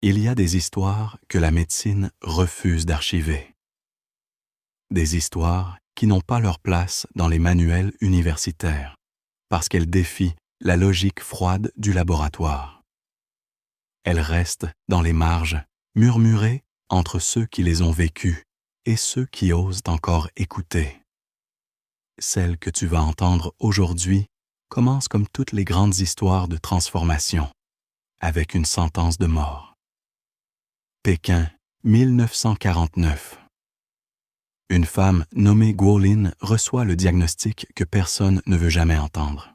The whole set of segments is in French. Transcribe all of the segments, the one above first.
Il y a des histoires que la médecine refuse d'archiver. Des histoires qui n'ont pas leur place dans les manuels universitaires, parce qu'elles défient la logique froide du laboratoire. Elles restent dans les marges, murmurées entre ceux qui les ont vécues et ceux qui osent encore écouter. Celle que tu vas entendre aujourd'hui commence comme toutes les grandes histoires de transformation, avec une sentence de mort. Pékin, 1949. Une femme nommée Guolin reçoit le diagnostic que personne ne veut jamais entendre.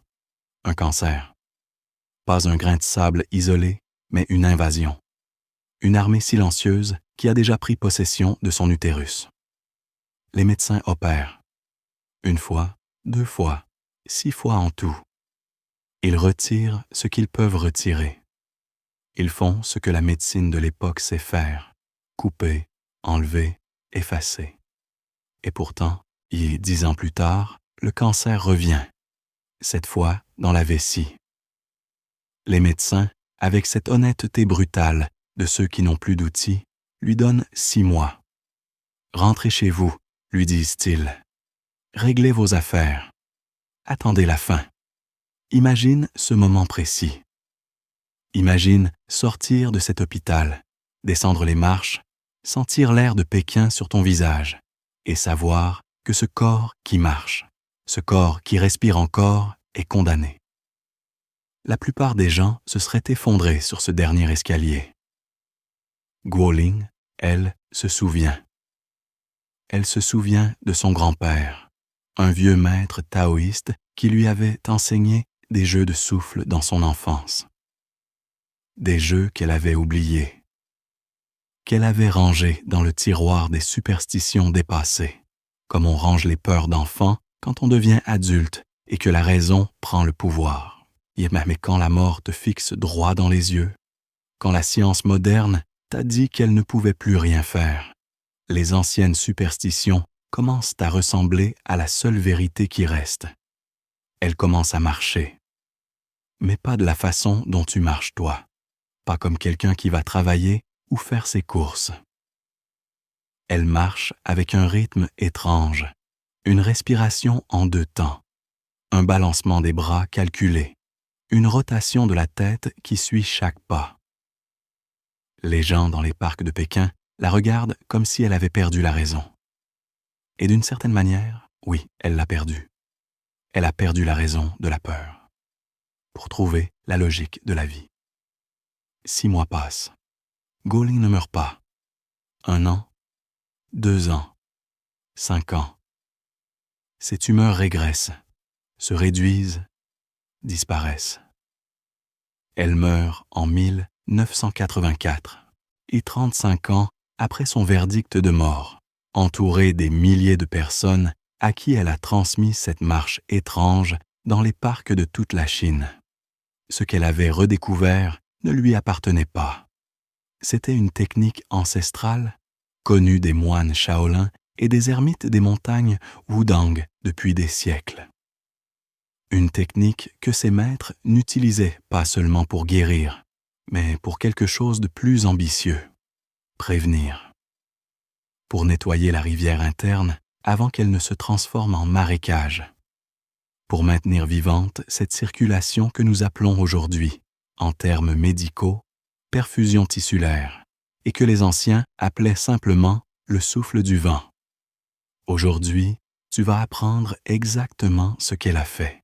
Un cancer. Pas un grain de sable isolé, mais une invasion. Une armée silencieuse qui a déjà pris possession de son utérus. Les médecins opèrent. 1 fois, 2 fois, 6 fois en tout. Ils retirent ce qu'ils peuvent retirer. Ils font ce que la médecine de l'époque sait faire, couper, enlever, effacer. Et pourtant, 10 ans plus tard, le cancer revient, cette fois dans la vessie. Les médecins, avec cette honnêteté brutale de ceux qui n'ont plus d'outils, lui donnent 6 mois. « Rentrez chez vous », lui disent-ils. « Réglez vos affaires. Attendez la fin. Imagine ce moment précis. Imagine sortir de cet hôpital, descendre les marches, sentir l'air de Pékin sur ton visage et savoir que ce corps qui marche, ce corps qui respire encore est condamné. » La plupart des gens se seraient effondrés sur ce dernier escalier. Guolin, elle, se souvient. Elle se souvient de son grand-père, un vieux maître taoïste qui lui avait enseigné des jeux de souffle dans son enfance. Des jeux qu'elle avait oubliés, qu'elle avait rangés dans le tiroir des superstitions dépassées, comme on range les peurs d'enfant quand on devient adulte et que la raison prend le pouvoir. Mais quand la mort te fixe droit dans les yeux, quand la science moderne t'a dit qu'elle ne pouvait plus rien faire, les anciennes superstitions commencent à ressembler à la seule vérité qui reste. Elles commencent à marcher, mais pas de la façon dont tu marches toi, pas comme quelqu'un qui va travailler ou faire ses courses. Elles marchent avec un rythme étrange, une respiration en 2 temps, un balancement des bras calculé, une rotation de la tête qui suit chaque pas. Les gens dans les parcs de Pékin la regardent comme si elle avait perdu la raison. Et d'une certaine manière, oui, elle l'a perdue. Elle a perdu la raison de la peur, pour trouver la logique de la vie. 6 mois passent. Guolin ne meurt pas. 1 an, 2 ans, 5 ans. Ses tumeurs régressent, se réduisent, disparaissent. Elle meurt en 1984, et 35 ans après son verdict de mort, entourée des milliers de personnes à qui elle a transmis cette marche étrange dans les parcs de toute la Chine. Ce qu'elle avait redécouvert ne lui appartenait pas. C'était une technique ancestrale, connue des moines Shaolin et des ermites des montagnes Wudang depuis des siècles. Une technique que ses maîtres n'utilisaient pas seulement pour guérir, mais pour quelque chose de plus ambitieux, prévenir. Pour nettoyer la rivière interne avant qu'elle ne se transforme en marécage. Pour maintenir vivante cette circulation que nous appelons aujourd'hui, en termes médicaux, perfusion tissulaire, et que les anciens appelaient simplement le souffle du vent. Aujourd'hui, tu vas apprendre exactement ce qu'elle a fait.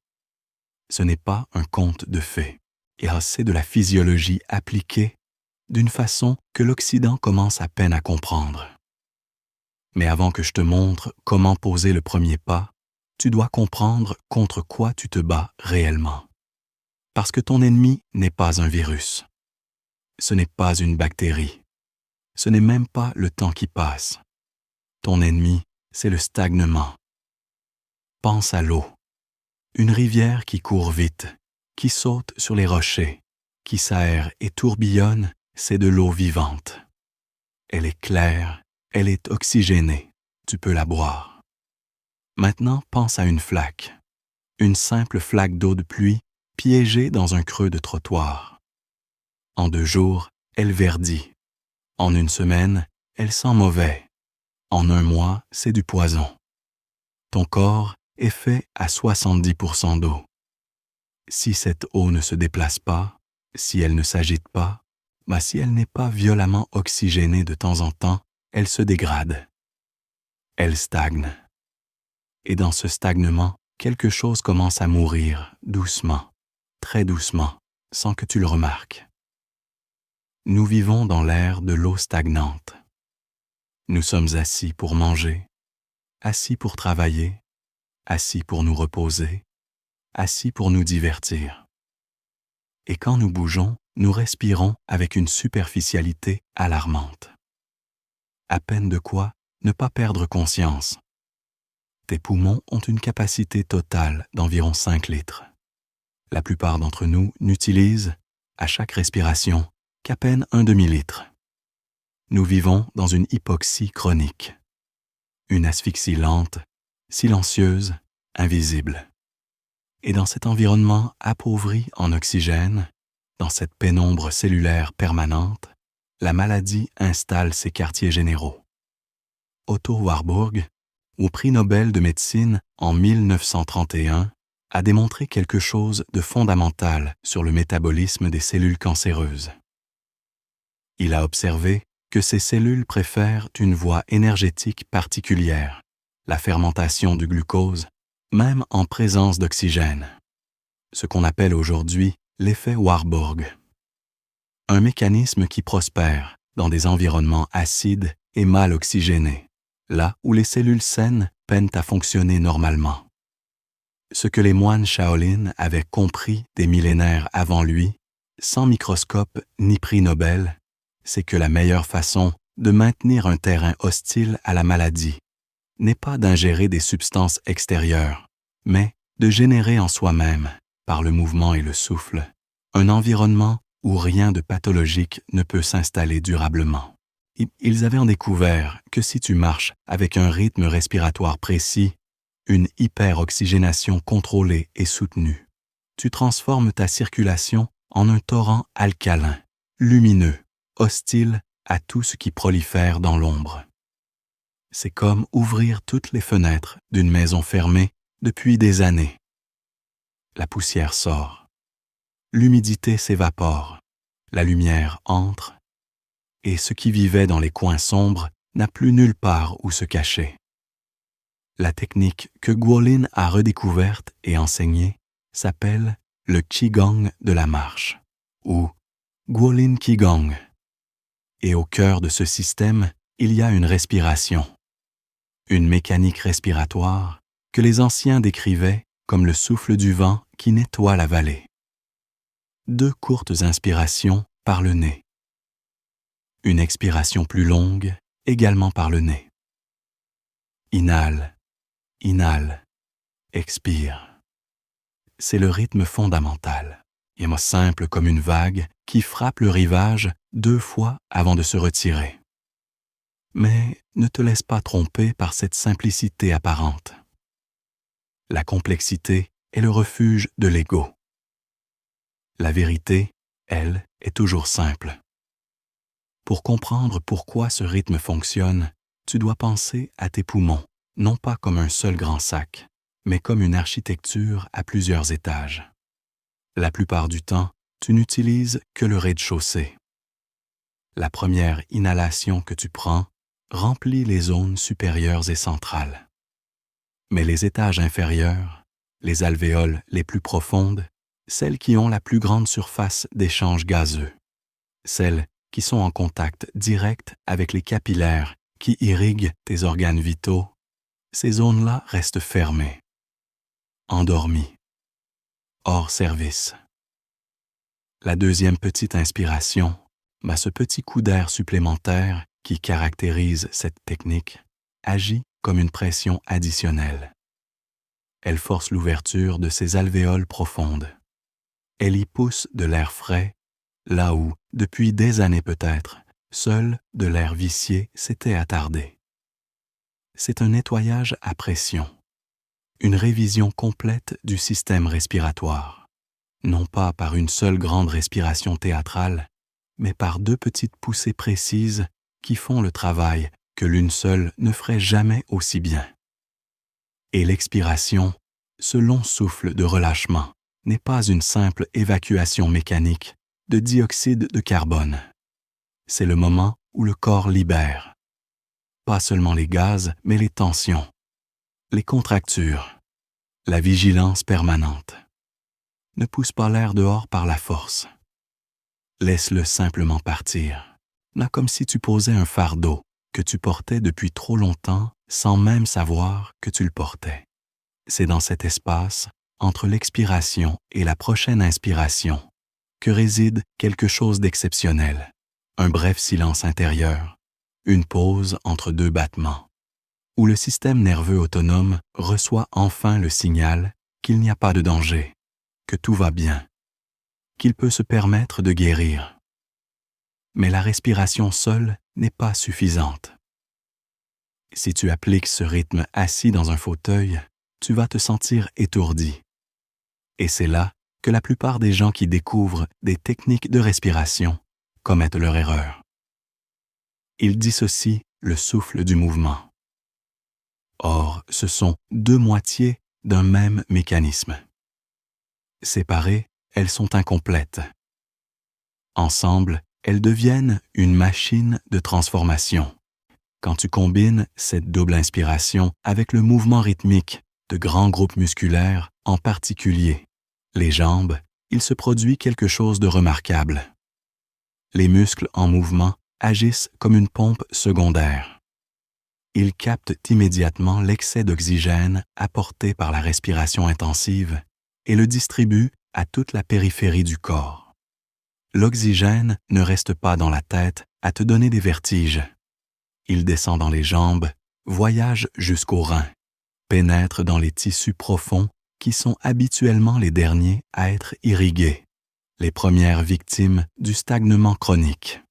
Ce n'est pas un conte de fées, et c'est de la physiologie appliquée d'une façon que l'Occident commence à peine à comprendre. Mais avant que je te montre comment poser le premier pas, tu dois comprendre contre quoi tu te bats réellement. Parce que ton ennemi n'est pas un virus. Ce n'est pas une bactérie. Ce n'est même pas le temps qui passe. Ton ennemi, c'est le stagnement. Pense à l'eau. Une rivière qui court vite, qui saute sur les rochers, qui s'aère et tourbillonne, c'est de l'eau vivante. Elle est claire, elle est oxygénée, tu peux la boire. Maintenant, pense à une flaque. Une simple flaque d'eau de pluie piégée dans un creux de trottoir. En 2 jours, elle verdit, En une semaine, elle sent mauvais. En un mois, c'est du poison. Ton corps est fait à 70% d'eau. Si cette eau ne se déplace pas, si elle ne s'agite pas, si elle n'est pas violemment oxygénée de temps en temps, elle se dégrade. Elle stagne. Et dans ce stagnement, quelque chose commence à mourir doucement, très doucement, sans que tu le remarques. Nous vivons dans l'ère de l'eau stagnante. Nous sommes assis pour manger, assis pour travailler, assis pour nous reposer, assis pour nous divertir. Et quand nous bougeons, nous respirons avec une superficialité alarmante. À peine de quoi ne pas perdre conscience. Tes poumons ont une capacité totale d'environ 5 litres. La plupart d'entre nous n'utilisent, à chaque respiration, qu'à peine un demi-litre. Nous vivons dans une hypoxie chronique. Une asphyxie lente, silencieuse, invisible. Et dans cet environnement appauvri en oxygène, dans cette pénombre cellulaire permanente, la maladie installe ses quartiers généraux. Otto Warburg, au prix Nobel de médecine en 1931, a démontré quelque chose de fondamental sur le métabolisme des cellules cancéreuses. Il a observé que ces cellules préfèrent une voie énergétique particulière, la fermentation du glucose, même en présence d'oxygène. Ce qu'on appelle aujourd'hui l'effet Warburg. Un mécanisme qui prospère dans des environnements acides et mal oxygénés, là où les cellules saines peinent à fonctionner normalement. Ce que les moines Shaolin avaient compris des millénaires avant lui, sans microscope ni prix Nobel, c'est que la meilleure façon de maintenir un terrain hostile à la maladie n'est pas d'ingérer des substances extérieures, mais de générer en soi-même, par le mouvement et le souffle, un environnement où rien de pathologique ne peut s'installer durablement. Ils avaient découvert que si tu marches avec un rythme respiratoire précis, une hyperoxygénation contrôlée et soutenue, tu transformes ta circulation en un torrent alcalin, lumineux, hostile à tout ce qui prolifère dans l'ombre. C'est comme ouvrir toutes les fenêtres d'une maison fermée depuis des années. La poussière sort, l'humidité s'évapore, la lumière entre, et ce qui vivait dans les coins sombres n'a plus nulle part où se cacher. La technique que Guolin a redécouverte et enseignée s'appelle le Qigong de la marche, ou Guolin Qigong. Et au cœur de ce système, il y a une respiration, une mécanique respiratoire que les anciens décrivaient comme le souffle du vent qui nettoie la vallée. 2 courtes inspirations par le nez. Une expiration plus longue, également par le nez. Inhale, inhale, expire. C'est le rythme fondamental, et simple comme une vague qui frappe le rivage 2 fois avant de se retirer. Mais ne te laisse pas tromper par cette simplicité apparente. La complexité est le refuge de l'ego. La vérité, elle, est toujours simple. Pour comprendre pourquoi ce rythme fonctionne, tu dois penser à tes poumons, non pas comme un seul grand sac, mais comme une architecture à plusieurs étages. La plupart du temps, tu n'utilises que le rez-de-chaussée. La première inhalation que tu prends remplit les zones supérieures et centrales. Mais les étages inférieurs, les alvéoles les plus profondes, celles qui ont la plus grande surface d'échange gazeux, celles qui sont en contact direct avec les capillaires qui irriguent tes organes vitaux, ces zones-là restent fermées, endormies, hors service. La deuxième petite inspiration, ce petit coup d'air supplémentaire qui caractérise cette technique, agit comme une pression additionnelle. Elle force l'ouverture de ces alvéoles profondes. Elle y pousse de l'air frais, là où, depuis des années peut-être, seul de l'air vicié s'était attardé. C'est un nettoyage à pression, une révision complète du système respiratoire, non pas par une seule grande respiration théâtrale, mais par 2 petites poussées précises qui font le travail que l'une seule ne ferait jamais aussi bien. Et l'expiration, ce long souffle de relâchement, n'est pas une simple évacuation mécanique de dioxyde de carbone. C'est le moment où le corps libère, pas seulement les gaz, mais les tensions, les contractures, la vigilance permanente. Ne pousse pas l'air dehors par la force. Laisse-le simplement partir, là comme si tu posais un fardeau que tu portais depuis trop longtemps sans même savoir que tu le portais. C'est dans cet espace, entre l'expiration et la prochaine inspiration, que réside quelque chose d'exceptionnel, un bref silence intérieur, une pause entre 2 battements, où le système nerveux autonome reçoit enfin le signal qu'il n'y a pas de danger, que tout va bien, qu'il peut se permettre de guérir. Mais la respiration seule n'est pas suffisante. Si tu appliques ce rythme assis dans un fauteuil, tu vas te sentir étourdi. Et c'est là que la plupart des gens qui découvrent des techniques de respiration commettent leur erreur. Ils dissocient le souffle du mouvement. Or, ce sont 2 moitiés d'un même mécanisme. Séparées, elles sont incomplètes. Ensemble, elles deviennent une machine de transformation. Quand tu combines cette double inspiration avec le mouvement rythmique de grands groupes musculaires, en particulier les jambes, il se produit quelque chose de remarquable. Les muscles en mouvement agissent comme une pompe secondaire. Ils captent immédiatement l'excès d'oxygène apporté par la respiration intensive et le distribuent à toute la périphérie du corps. L'oxygène ne reste pas dans la tête à te donner des vertiges. Il descend dans les jambes, voyage jusqu'aux reins, pénètre dans les tissus profonds qui sont habituellement les derniers à être irrigués, les premières victimes du stagnement chronique.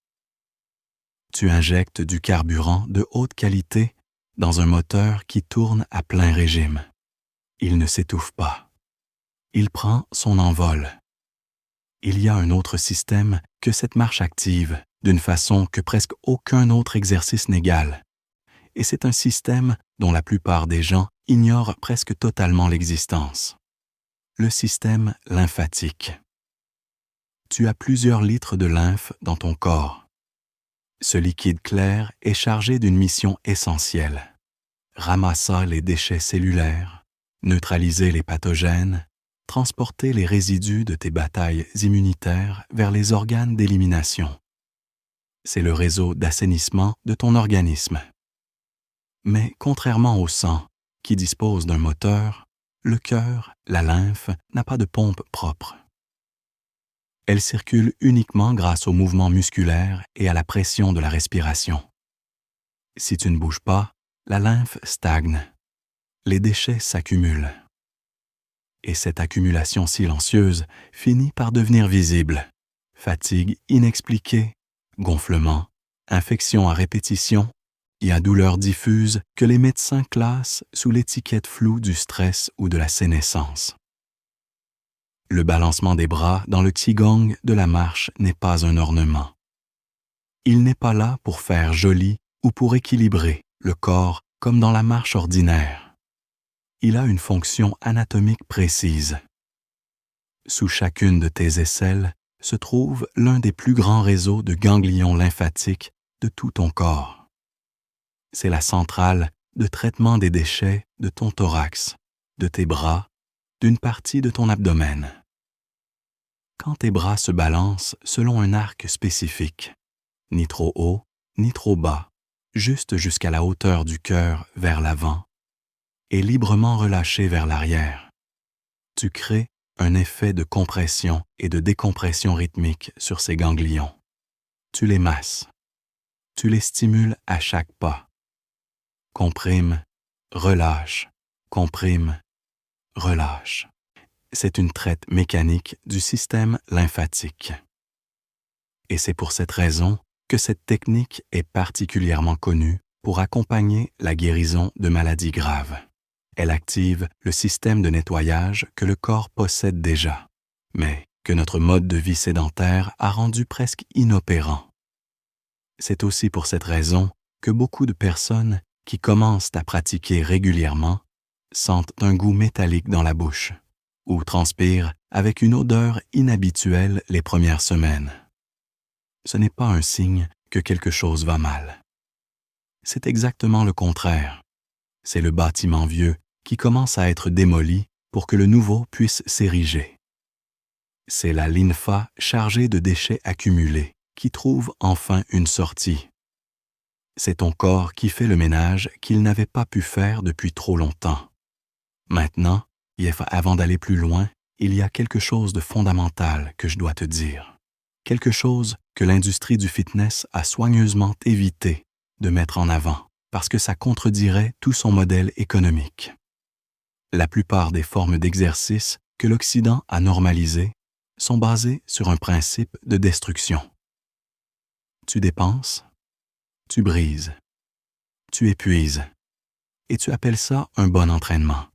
Tu injectes du carburant de haute qualité dans un moteur qui tourne à plein régime. Il ne s'étouffe pas. Il prend son envol. Il y a un autre système que cette marche active d'une façon que presque aucun autre exercice n'égale. Et c'est un système dont la plupart des gens ignorent presque totalement l'existence. Le système lymphatique. Tu as plusieurs litres de lymphe dans ton corps. Ce liquide clair est chargé d'une mission essentielle. Ramasser les déchets cellulaires, neutraliser les pathogènes, transporter les résidus de tes batailles immunitaires vers les organes d'élimination. C'est le réseau d'assainissement de ton organisme. Mais contrairement au sang, qui dispose d'un moteur, le cœur, la lymphe, n'a pas de pompe propre. Elle circule uniquement grâce au mouvement musculaire et à la pression de la respiration. Si tu ne bouges pas, la lymphe stagne. Les déchets s'accumulent. Et cette accumulation silencieuse finit par devenir visible. Fatigue inexpliquée, gonflement, infection à répétition, et à douleur diffuse que les médecins classent sous l'étiquette floue du stress ou de la sénescence. Le balancement des bras dans le qigong de la marche n'est pas un ornement. Il n'est pas là pour faire joli ou pour équilibrer le corps comme dans la marche ordinaire. Il a une fonction anatomique précise. Sous chacune de tes aisselles se trouve l'un des plus grands réseaux de ganglions lymphatiques de tout ton corps. C'est la centrale de traitement des déchets de ton thorax, de tes bras, d'une partie de ton abdomen. Quand tes bras se balancent selon un arc spécifique, ni trop haut, ni trop bas, juste jusqu'à la hauteur du cœur vers l'avant, et librement relâchés vers l'arrière, tu crées un effet de compression et de décompression rythmique sur ces ganglions. Tu les masses. Tu les stimules à chaque pas. Comprime, relâche, comprime, relâche. C'est une traite mécanique du système lymphatique. Et c'est pour cette raison que cette technique est particulièrement connue pour accompagner la guérison de maladies graves. Elle active le système de nettoyage que le corps possède déjà. Mais que notre mode de vie sédentaire a rendu presque inopérant. C'est aussi pour cette raison que beaucoup de personnes qui commencent à pratiquer régulièrement sentent un goût métallique dans la bouche ou transpirent avec une odeur inhabituelle les premières semaines. Ce n'est pas un signe que quelque chose va mal. C'est exactement le contraire. C'est le bâtiment vieux qui commence à être démoli pour que le nouveau puisse s'ériger. C'est la lympha chargée de déchets accumulés qui trouve enfin une sortie. C'est ton corps qui fait le ménage qu'il n'avait pas pu faire depuis trop longtemps. Maintenant, avant d'aller plus loin, il y a quelque chose de fondamental que je dois te dire. Quelque chose que l'industrie du fitness a soigneusement évité de mettre en avant parce que ça contredirait tout son modèle économique. La plupart des formes d'exercice que l'Occident a normalisées sont basées sur un principe de destruction. Tu dépenses, tu brises, tu épuises, et tu appelles ça un bon entraînement.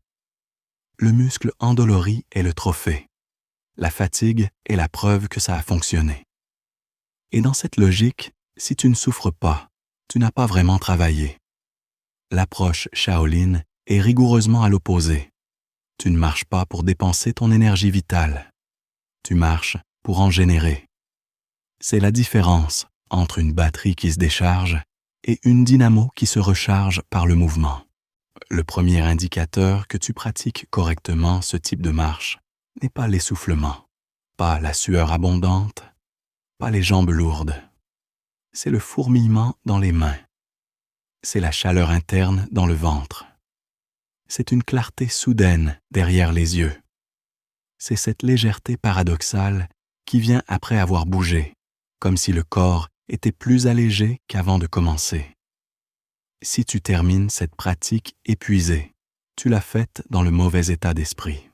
Le muscle endolori est le trophée. La fatigue est la preuve que ça a fonctionné. Et dans cette logique, si tu ne souffres pas, tu n'as pas vraiment travaillé. L'approche Shaolin est rigoureusement à l'opposé. Tu ne marches pas pour dépenser ton énergie vitale. Tu marches pour en générer. C'est la différence entre une batterie qui se décharge et une dynamo qui se recharge par le mouvement. Le premier indicateur que tu pratiques correctement ce type de marche n'est pas l'essoufflement, pas la sueur abondante, pas les jambes lourdes. C'est le fourmillement dans les mains. C'est la chaleur interne dans le ventre. C'est une clarté soudaine derrière les yeux. C'est cette légèreté paradoxale qui vient après avoir bougé, comme si le corps était plus allégé qu'avant de commencer. Si tu termines cette pratique épuisée, tu l'as faite dans le mauvais état d'esprit.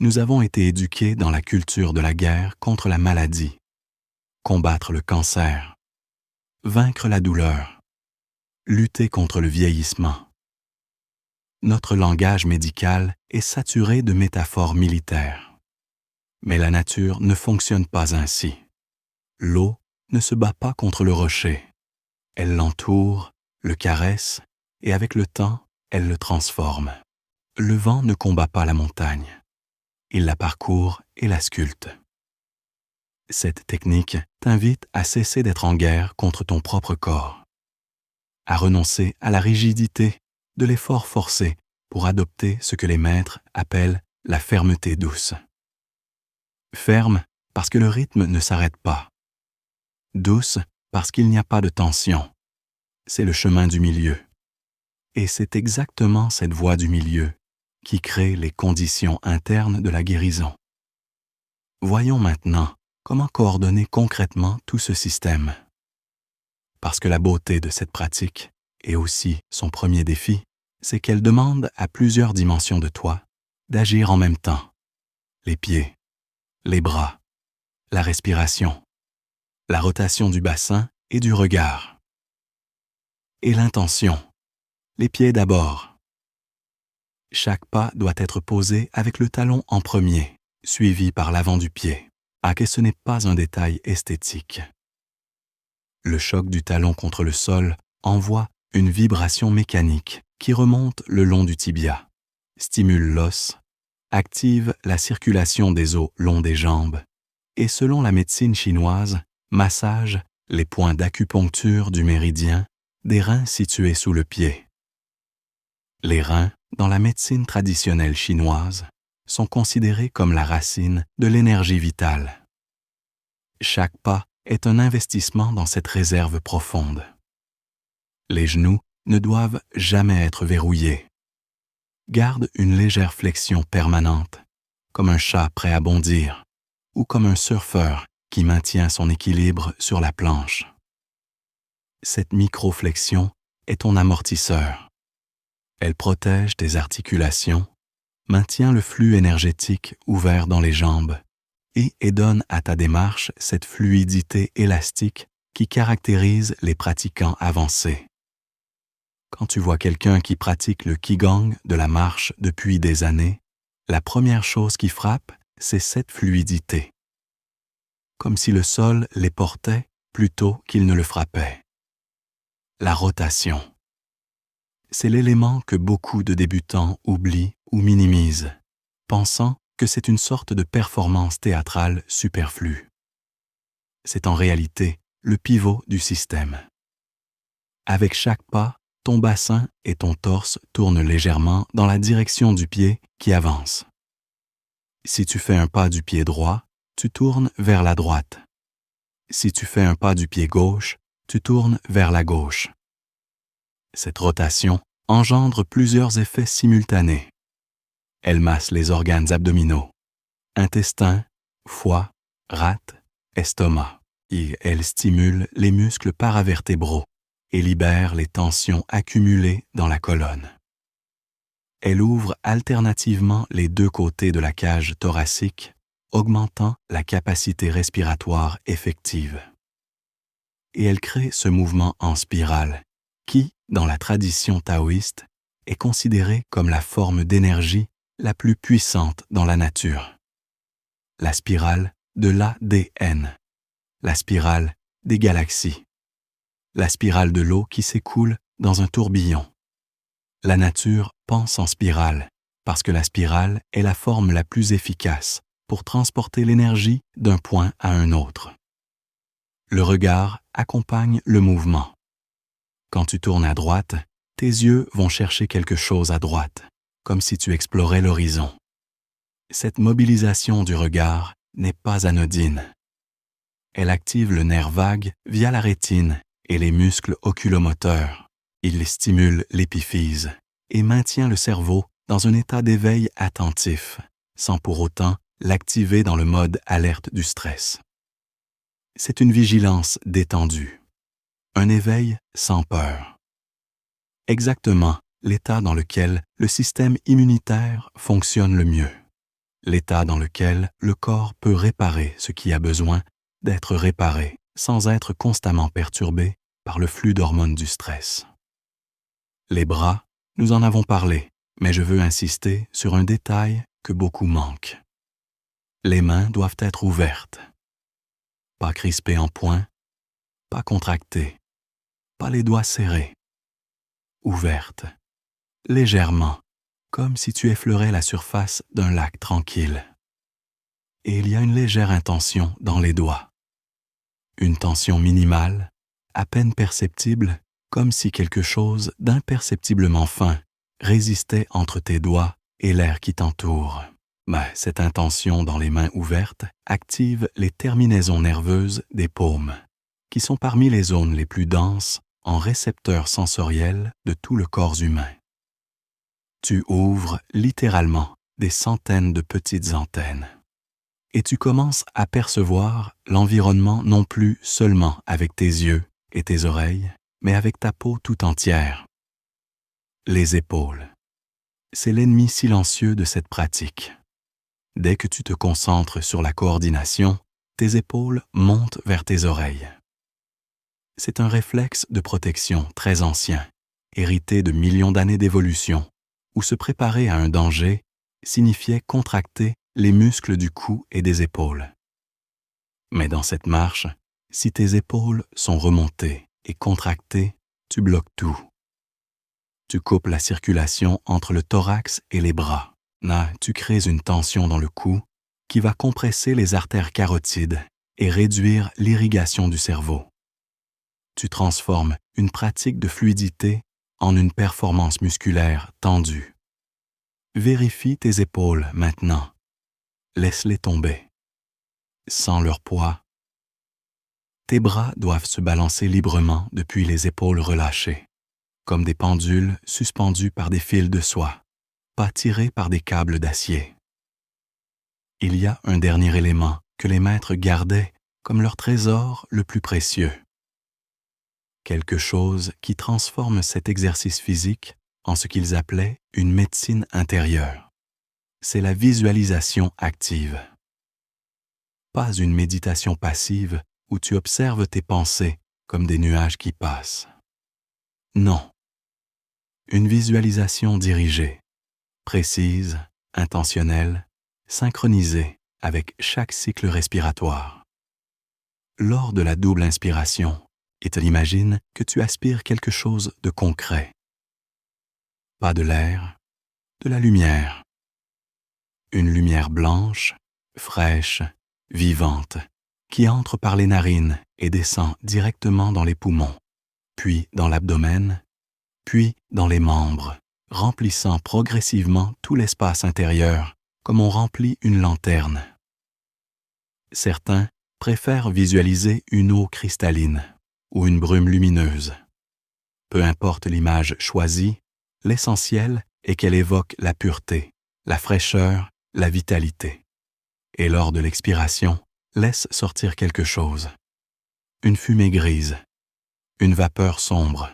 Nous avons été éduqués dans la culture de la guerre contre la maladie, combattre le cancer, vaincre la douleur, lutter contre le vieillissement. Notre langage médical est saturé de métaphores militaires. Mais la nature ne fonctionne pas ainsi. L'eau ne se bat pas contre le rocher. Elle l'entoure, le caresse, et avec le temps, elle le transforme. Le vent ne combat pas la montagne. Il la parcourt et la sculpte. Cette technique t'invite à cesser d'être en guerre contre ton propre corps, à renoncer à la rigidité de l'effort forcé pour adopter ce que les maîtres appellent la fermeté douce. Ferme parce que le rythme ne s'arrête pas. Douce parce qu'il n'y a pas de tension. C'est le chemin du milieu. Et c'est exactement cette voie du milieu qui crée les conditions internes de la guérison. Voyons maintenant comment coordonner concrètement tout ce système. Parce que la beauté de cette pratique, et aussi son premier défi, c'est qu'elle demande à plusieurs dimensions de toi d'agir en même temps. Les pieds, les bras, la respiration, la rotation du bassin et du regard. Et l'intention. Les pieds d'abord. Chaque pas doit être posé avec le talon en premier, suivi par l'avant du pied. Ah, que ce n'est pas un détail esthétique. Le choc du talon contre le sol envoie une vibration mécanique qui remonte le long du tibia, stimule l'os, active la circulation des os long des jambes et, selon la médecine chinoise, massage les points d'acupuncture du méridien des reins situés sous le pied. Les reins, dans la médecine traditionnelle chinoise, sont considérés comme la racine de l'énergie vitale. Chaque pas est un investissement dans cette réserve profonde. Les genoux ne doivent jamais être verrouillés. Garde une légère flexion permanente, comme un chat prêt à bondir, ou comme un surfeur qui maintient son équilibre sur la planche. Cette microflexion est ton amortisseur. Elle protège tes articulations, maintient le flux énergétique ouvert dans les jambes et donne à ta démarche cette fluidité élastique qui caractérise les pratiquants avancés. Quand tu vois quelqu'un qui pratique le Qigong de la marche depuis des années, la première chose qui frappe, c'est cette fluidité. Comme si le sol les portait plutôt qu'il ne le frappait. La rotation. C'est l'élément que beaucoup de débutants oublient ou minimisent, pensant que c'est une sorte de performance théâtrale superflue. C'est en réalité le pivot du système. Avec chaque pas, ton bassin et ton torse tournent légèrement dans la direction du pied qui avance. Si tu fais un pas du pied droit, tu tournes vers la droite. Si tu fais un pas du pied gauche, tu tournes vers la gauche. Cette rotation engendre plusieurs effets simultanés. Elle masse les organes abdominaux, intestin, foie, rate, estomac, et elle stimule les muscles paravertébraux et libère les tensions accumulées dans la colonne. Elle ouvre alternativement les deux côtés de la cage thoracique, augmentant la capacité respiratoire effective. Et elle crée ce mouvement en spirale qui, dans la tradition taoïste, est considéré comme la forme d'énergie la plus puissante dans la nature. La spirale de l'ADN, la spirale des galaxies, la spirale de l'eau qui s'écoule dans un tourbillon. La nature pense en spirale parce que la spirale est la forme la plus efficace pour transporter l'énergie d'un point à un autre. Le regard accompagne le mouvement. Quand tu tournes à droite, tes yeux vont chercher quelque chose à droite, comme si tu explorais l'horizon. Cette mobilisation du regard n'est pas anodine. Elle active le nerf vague via la rétine et les muscles oculomoteurs. Il stimule l'épiphyse et maintient le cerveau dans un état d'éveil attentif, sans pour autant l'activer dans le mode alerte du stress. C'est une vigilance détendue, un éveil sans peur. Exactement l'état dans lequel le système immunitaire fonctionne le mieux, l'état dans lequel le corps peut réparer ce qui a besoin d'être réparé sans être constamment perturbé par le flux d'hormones du stress. Les bras, nous en avons parlé, mais je veux insister sur un détail que beaucoup manquent. Les mains doivent être ouvertes, pas crispées en poings, pas contractées, pas les doigts serrés, ouvertes, légèrement, comme si tu effleurais la surface d'un lac tranquille. Et il y a une légère intention dans les doigts. Une tension minimale, à peine perceptible, comme si quelque chose d'imperceptiblement fin résistait entre tes doigts et l'air qui t'entoure. Mais cette intention dans les mains ouvertes active les terminaisons nerveuses des paumes, qui sont parmi les zones les plus denses en récepteurs sensoriels de tout le corps humain. Tu ouvres littéralement des centaines de petites antennes. Et tu commences à percevoir l'environnement non plus seulement avec tes yeux et tes oreilles, mais avec ta peau tout entière. Les épaules. C'est l'ennemi silencieux de cette pratique. Dès que tu te concentres sur la coordination, tes épaules montent vers tes oreilles. C'est un réflexe de protection très ancien, hérité de millions d'années d'évolution, où se préparer à un danger signifiait contracter les muscles du cou et des épaules. Mais dans cette marche, si tes épaules sont remontées et contractées, tu bloques tout. Tu coupes la circulation entre le thorax et les bras. Là, tu crées une tension dans le cou qui va compresser les artères carotides et réduire l'irrigation du cerveau. Tu transformes une pratique de fluidité en une performance musculaire tendue. Vérifie tes épaules maintenant. Laisse-les tomber. Sans leur poids. Tes bras doivent se balancer librement depuis les épaules relâchées, comme des pendules suspendus par des fils de soie, pas tirés par des câbles d'acier. Il y a un dernier élément que les maîtres gardaient comme leur trésor le plus précieux. Quelque chose qui transforme cet exercice physique en ce qu'ils appelaient une médecine intérieure. C'est la visualisation active. Pas une méditation passive où tu observes tes pensées comme des nuages qui passent. Non. Une visualisation dirigée, précise, intentionnelle, synchronisée avec chaque cycle respiratoire. Lors de la double inspiration, imagine que tu aspires quelque chose de concret. Pas de l'air, de la lumière. Une lumière blanche, fraîche, vivante, qui entre par les narines et descend directement dans les poumons, puis dans l'abdomen, puis dans les membres, remplissant progressivement tout l'espace intérieur comme on remplit une lanterne. Certains préfèrent visualiser une eau cristalline ou une brume lumineuse. Peu importe l'image choisie, l'essentiel est qu'elle évoque la pureté, la fraîcheur, la vitalité. Et lors de l'expiration, laisse sortir quelque chose. Une fumée grise, une vapeur sombre,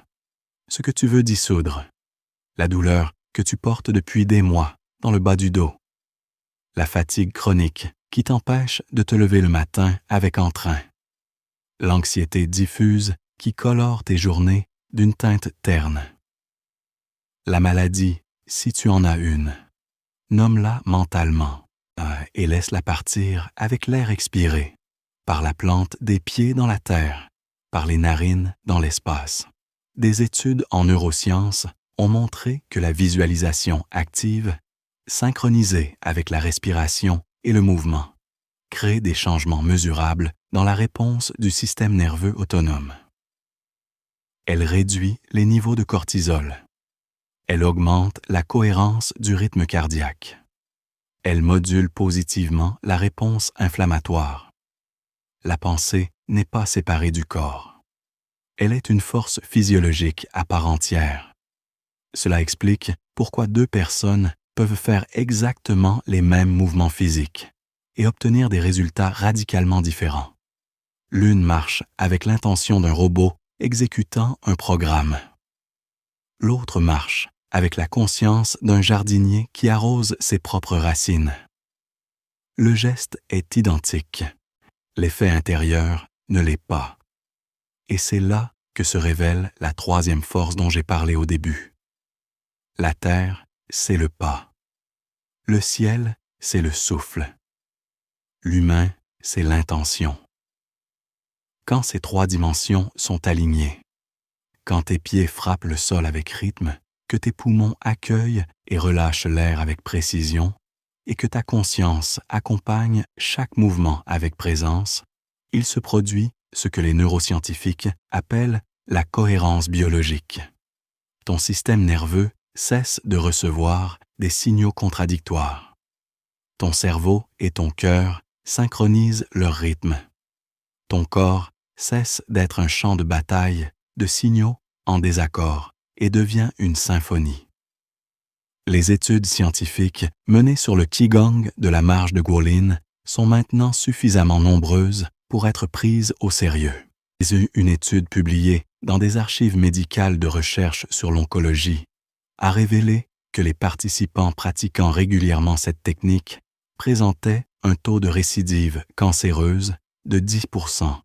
ce que tu veux dissoudre, la douleur que tu portes depuis des mois dans le bas du dos, la fatigue chronique qui t'empêche de te lever le matin avec entrain, l'anxiété diffuse qui colore tes journées d'une teinte terne. La maladie, si tu en as une, nomme-la mentalement et laisse-la partir avec l'air expiré, par la plante des pieds dans la terre, par les narines dans l'espace. Des études en neurosciences ont montré que la visualisation active, synchronisée avec la respiration et le mouvement, crée des changements mesurables dans la réponse du système nerveux autonome. Elle réduit les niveaux de cortisol. Elle augmente la cohérence du rythme cardiaque. Elle module positivement la réponse inflammatoire. La pensée n'est pas séparée du corps. Elle est une force physiologique à part entière. Cela explique pourquoi deux personnes peuvent faire exactement les mêmes mouvements physiques et obtenir des résultats radicalement différents. L'une marche avec l'intention d'un robot exécutant un programme. L'autre marche avec la conscience d'un jardinier qui arrose ses propres racines. Le geste est identique. L'effet intérieur ne l'est pas. Et c'est là que se révèle la troisième force dont j'ai parlé au début. La terre, c'est le pas. Le ciel, c'est le souffle. L'humain, c'est l'intention. Quand ces trois dimensions sont alignées, quand tes pieds frappent le sol avec rythme, que tes poumons accueillent et relâchent l'air avec précision, et que ta conscience accompagne chaque mouvement avec présence, il se produit ce que les neuroscientifiques appellent la cohérence biologique. Ton système nerveux cesse de recevoir des signaux contradictoires. Ton cerveau et ton cœur synchronisent leur rythme. Ton corps cesse d'être un champ de bataille de signaux en désaccord et devient une symphonie. Les études scientifiques menées sur le Qigong de la marche de Guolin sont maintenant suffisamment nombreuses pour être prises au sérieux. Une étude publiée dans des archives médicales de recherche sur l'oncologie a révélé que les participants pratiquant régulièrement cette technique présentaient un taux de récidive cancéreuse de 10%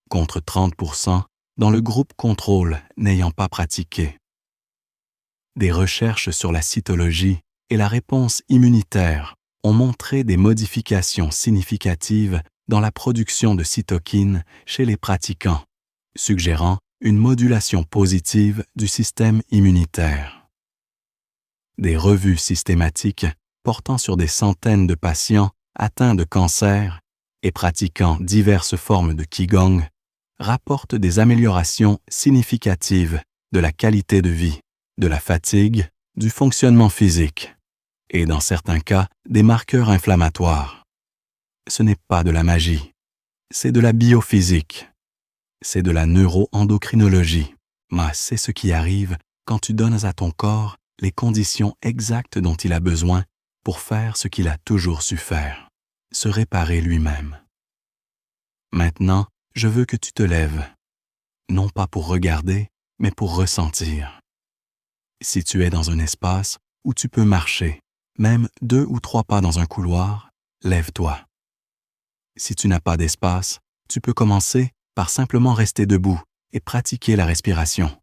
contre 30% dans le groupe contrôle n'ayant pas pratiqué. Des recherches sur la cytologie et la réponse immunitaire ont montré des modifications significatives dans la production de cytokines chez les pratiquants, suggérant une modulation positive du système immunitaire. Des revues systématiques portant sur des centaines de patients atteints de cancer et pratiquant diverses formes de Qigong rapportent des améliorations significatives de la qualité de vie, de la fatigue, du fonctionnement physique et, dans certains cas, des marqueurs inflammatoires. Ce n'est pas de la magie, c'est de la biophysique, c'est de la neuroendocrinologie, mais c'est ce qui arrive quand tu donnes à ton corps les conditions exactes dont il a besoin pour faire ce qu'il a toujours su faire, se réparer lui-même. Maintenant, je veux que tu te lèves, non pas pour regarder, mais pour ressentir. Si tu es dans un espace où tu peux marcher, même 2 ou 3 pas dans un couloir, lève-toi. Si tu n'as pas d'espace, tu peux commencer par simplement rester debout et pratiquer la respiration.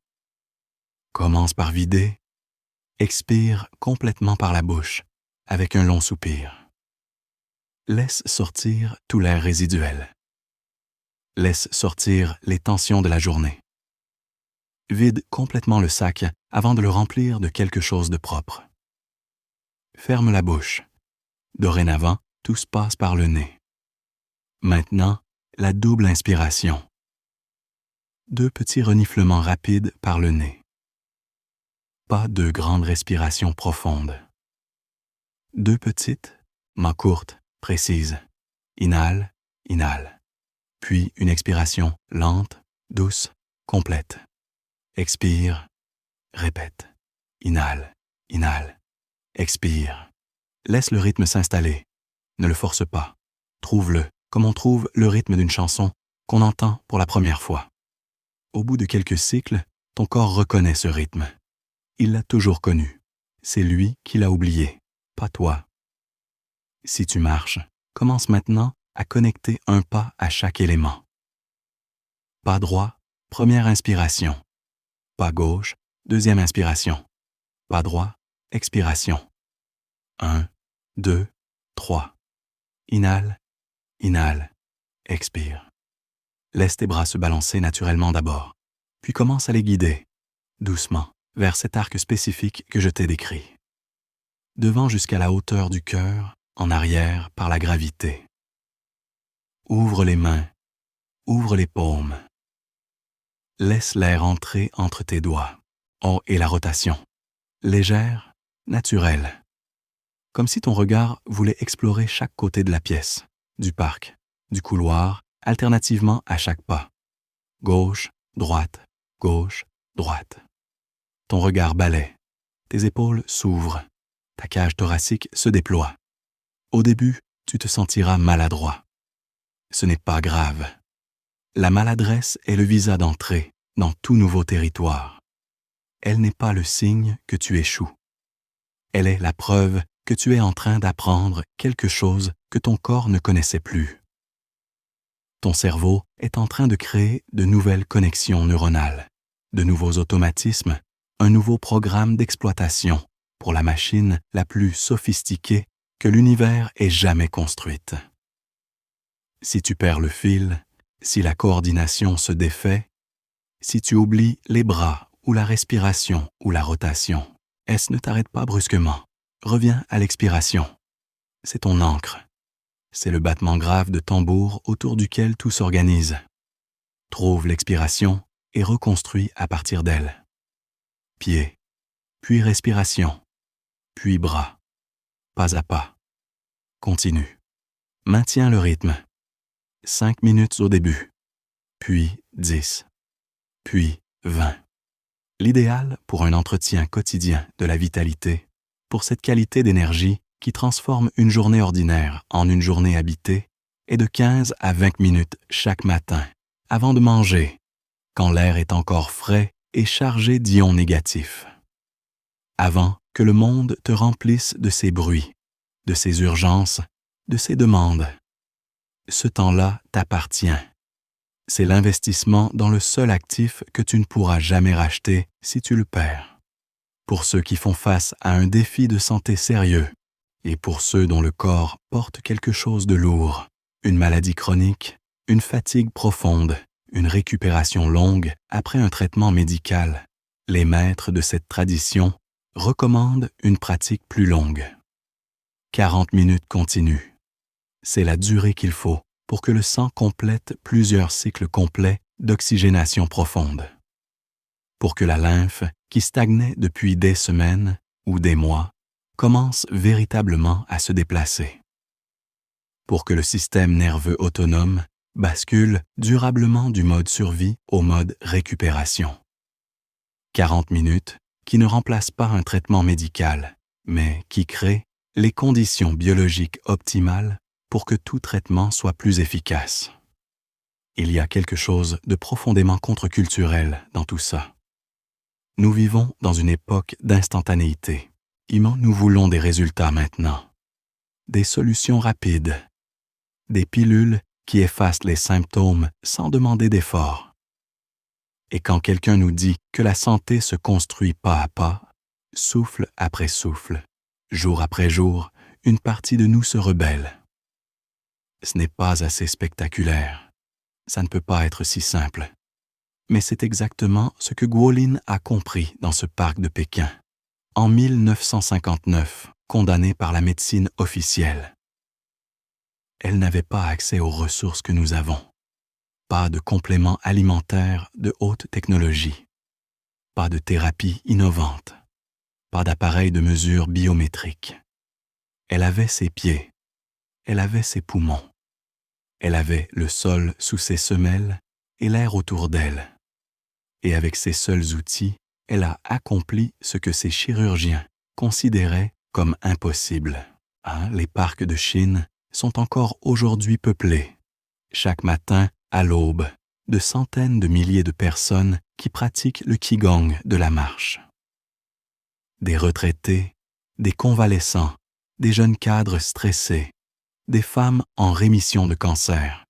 Commence par vider, expire complètement par la bouche, avec un long soupir. laisse sortir tout l'air résiduel. Laisse sortir les tensions de la journée. Vide complètement le sac avant de le remplir de quelque chose de propre. Ferme la bouche. Dorénavant, tout se passe par le nez. Maintenant, la double inspiration. 2 petits reniflements rapides par le nez. Pas de grande respiration profonde. 2 petites, mais courtes, précises. Inhale, inhale. Puis une expiration lente, douce, complète. Expire, répète. Inhale, inhale. Expire. Laisse le rythme s'installer. Ne le force pas. Trouve-le, comme on trouve le rythme d'une chanson qu'on entend pour la première fois. Au bout de quelques cycles, ton corps reconnaît ce rythme. Il l'a toujours connu. C'est lui qui l'a oublié, pas toi. Si tu marches, commence maintenant à connecter un pas à chaque élément. Pas droit, première inspiration. Pas gauche, deuxième inspiration. Pas droit, expiration. 1, 2, 3. Inhale, inhale, expire. Laisse tes bras se balancer naturellement d'abord, puis commence à les guider, doucement, vers cet arc spécifique que je t'ai décrit. Devant jusqu'à la hauteur du cœur, en arrière par la gravité. Ouvre les mains, ouvre les paumes. Laisse l'air entrer entre tes doigts. Oh, et la rotation. Légère, naturelle. Comme si ton regard voulait explorer chaque côté de la pièce, du parc, du couloir, alternativement à chaque pas. Gauche, droite, gauche, droite. Ton regard balaie. Tes épaules s'ouvrent. Ta cage thoracique se déploie. Au début, tu te sentiras maladroit. Ce n'est pas grave. La maladresse est le visa d'entrée dans tout nouveau territoire. Elle n'est pas le signe que tu échoues. Elle est la preuve que tu es en train d'apprendre quelque chose que ton corps ne connaissait plus. Ton cerveau est en train de créer de nouvelles connexions neuronales, de nouveaux automatismes, un nouveau programme d'exploitation pour la machine la plus sophistiquée que l'univers ait jamais construite. Si tu perds le fil, si la coordination se défait, si tu oublies les bras ou la respiration ou la rotation, ne t'arrête pas brusquement. Reviens à l'expiration. C'est ton ancre. C'est le battement grave de tambour autour duquel tout s'organise. Trouve l'expiration et reconstruis à partir d'elle. Pied, puis respiration, puis bras, pas à pas. Continue. Maintiens le rythme. 5 minutes au début, puis 10, puis 20. L'idéal pour un entretien quotidien de la vitalité, pour cette qualité d'énergie qui transforme une journée ordinaire en une journée habitée, est de 15 à 20 minutes chaque matin, avant de manger, quand l'air est encore frais et chargé d'ions négatifs. Avant que le monde te remplisse de ses bruits, de ses urgences, de ses demandes. Ce temps-là t'appartient. C'est l'investissement dans le seul actif que tu ne pourras jamais racheter si tu le perds. Pour ceux qui font face à un défi de santé sérieux, et pour ceux dont le corps porte quelque chose de lourd, une maladie chronique, une fatigue profonde, une récupération longue après un traitement médical, les maîtres de cette tradition recommandent une pratique plus longue. 40 minutes continues. C'est la durée qu'il faut pour que le sang complète plusieurs cycles complets d'oxygénation profonde. Pour que la lymphe, qui stagnait depuis des semaines ou des mois, commence véritablement à se déplacer. Pour que le système nerveux autonome bascule durablement du mode survie au mode récupération. 40 minutes qui ne remplacent pas un traitement médical, mais qui créent les conditions biologiques optimales pour que tout traitement soit plus efficace. Il y a quelque chose de profondément contre-culturel dans tout ça. Nous vivons dans une époque d'instantanéité. Nous voulons des résultats maintenant. Des solutions rapides. Des pilules qui effacent les symptômes sans demander d'effort. Et quand quelqu'un nous dit que la santé se construit pas à pas, souffle après souffle, jour après jour, une partie de nous se rebelle. Ce n'est pas assez spectaculaire. Ça ne peut pas être si simple. Mais c'est exactement ce que Guolin a compris dans ce parc de Pékin. En 1959, condamnée par la médecine officielle. Elle n'avait pas accès aux ressources que nous avons. Pas de compléments alimentaires de haute technologie. Pas de thérapie innovante. Pas d'appareil de mesure biométrique. Elle avait ses pieds. Elle avait ses poumons. Elle avait le sol sous ses semelles et l'air autour d'elle. Et avec ses seuls outils, elle a accompli ce que ses chirurgiens considéraient comme impossible. Les parcs de Chine sont encore aujourd'hui peuplés, chaque matin à l'aube, de centaines de milliers de personnes qui pratiquent le Qigong de la marche. Des retraités, des convalescents, des jeunes cadres stressés, des femmes en rémission de cancer,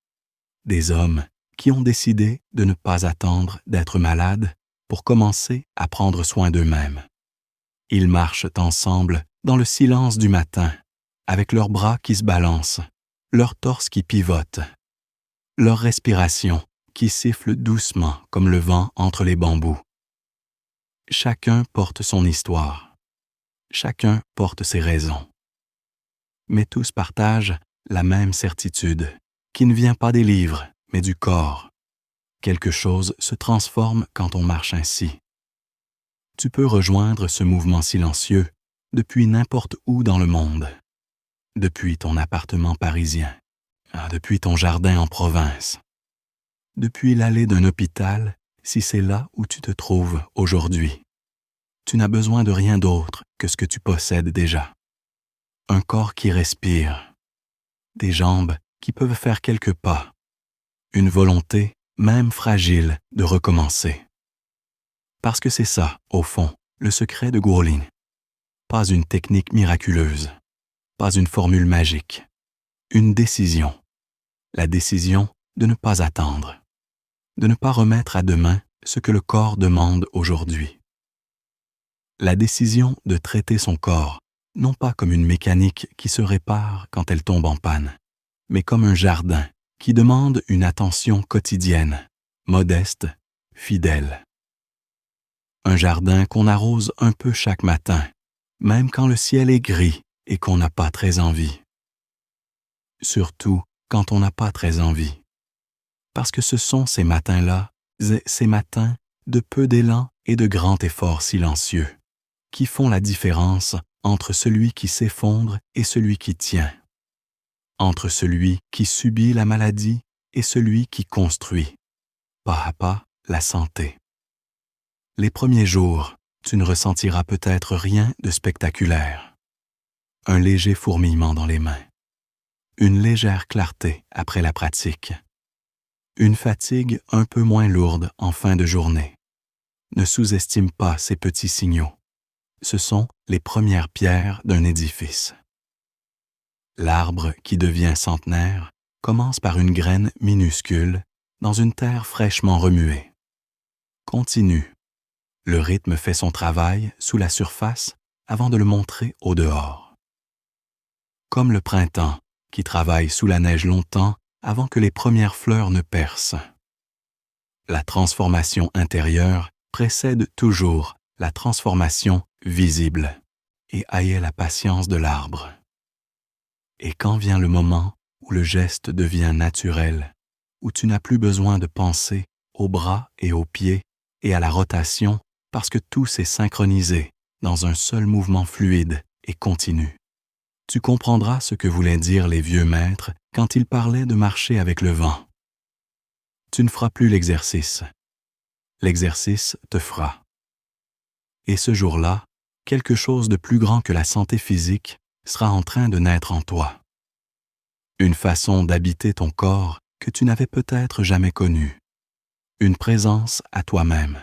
des hommes qui ont décidé de ne pas attendre d'être malades pour commencer à prendre soin d'eux-mêmes. Ils marchent ensemble dans le silence du matin, avec leurs bras qui se balancent, leur torse qui pivote, leur respiration qui siffle doucement comme le vent entre les bambous. Chacun porte son histoire, chacun porte ses raisons. Mais tous partagent la même certitude, qui ne vient pas des livres, mais du corps. Quelque chose se transforme quand on marche ainsi. Tu peux rejoindre ce mouvement silencieux depuis n'importe où dans le monde. Depuis ton appartement parisien, depuis ton jardin en province, depuis l'allée d'un hôpital, si c'est là où tu te trouves aujourd'hui. Tu n'as besoin de rien d'autre que ce que tu possèdes déjà. Un corps qui respire, des jambes qui peuvent faire quelques pas, une volonté, même fragile, de recommencer. Parce que c'est ça, au fond, le secret de Guolin. Pas une technique miraculeuse, pas une formule magique, une décision. La décision de ne pas attendre, de ne pas remettre à demain ce que le corps demande aujourd'hui. La décision de traiter son corps, non pas comme une mécanique qui se répare quand elle tombe en panne, mais comme un jardin qui demande une attention quotidienne, modeste, fidèle. Un jardin qu'on arrose un peu chaque matin, même quand le ciel est gris et qu'on n'a pas très envie. Surtout quand on n'a pas très envie. Parce que ce sont ces matins-là, ces matins de peu d'élan et de grand effort silencieux, qui font la différence entre celui qui s'effondre et celui qui tient, entre celui qui subit la maladie et celui qui construit, pas à pas, la santé. Les premiers jours, tu ne ressentiras peut-être rien de spectaculaire. Un léger fourmillement dans les mains, une légère clarté après la pratique, une fatigue un peu moins lourde en fin de journée. Ne sous-estime pas ces petits signaux. Ce sont les premières pierres d'un édifice. L'arbre qui devient centenaire commence par une graine minuscule dans une terre fraîchement remuée. Continue. Le rythme fait son travail sous la surface avant de le montrer au dehors. Comme le printemps qui travaille sous la neige longtemps avant que les premières fleurs ne percent. La transformation intérieure précède toujours la transformation visible et ayez la patience de l'arbre. Et quand vient le moment où le geste devient naturel, où tu n'as plus besoin de penser aux bras et aux pieds et à la rotation parce que tout s'est synchronisé dans un seul mouvement fluide et continu. Tu comprendras ce que voulaient dire les vieux maîtres quand ils parlaient de marcher avec le vent. Tu ne feras plus l'exercice. L'exercice te fera. Et ce jour-là, quelque chose de plus grand que la santé physique sera en train de naître en toi. Une façon d'habiter ton corps que tu n'avais peut-être jamais connue. Une présence à toi-même.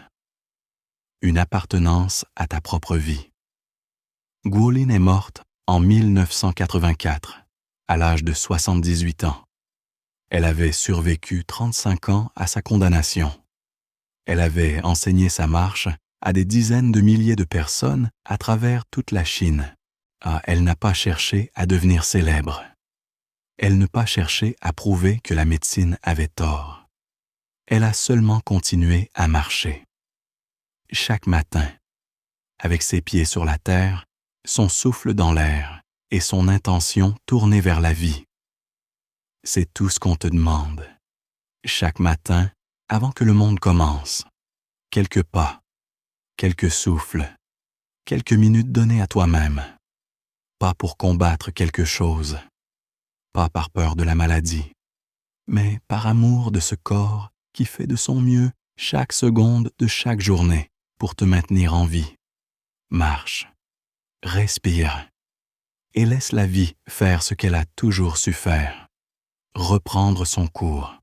Une appartenance à ta propre vie. Guolin est morte en 1984, à l'âge de 78 ans. Elle avait survécu 35 ans à sa condamnation. Elle avait enseigné sa marche à des dizaines de milliers de personnes à travers toute la Chine. Elle n'a pas cherché à devenir célèbre. Elle n'a pas cherché à prouver que la médecine avait tort. Elle a seulement continué à marcher. Chaque matin, avec ses pieds sur la terre, son souffle dans l'air et son intention tournée vers la vie. C'est tout ce qu'on te demande. Chaque matin, avant que le monde commence, quelques pas, quelques souffles, quelques minutes données à toi-même. Pas pour combattre quelque chose, pas par peur de la maladie, mais par amour de ce corps qui fait de son mieux chaque seconde de chaque journée pour te maintenir en vie. Marche, respire et laisse la vie faire ce qu'elle a toujours su faire, reprendre son cours.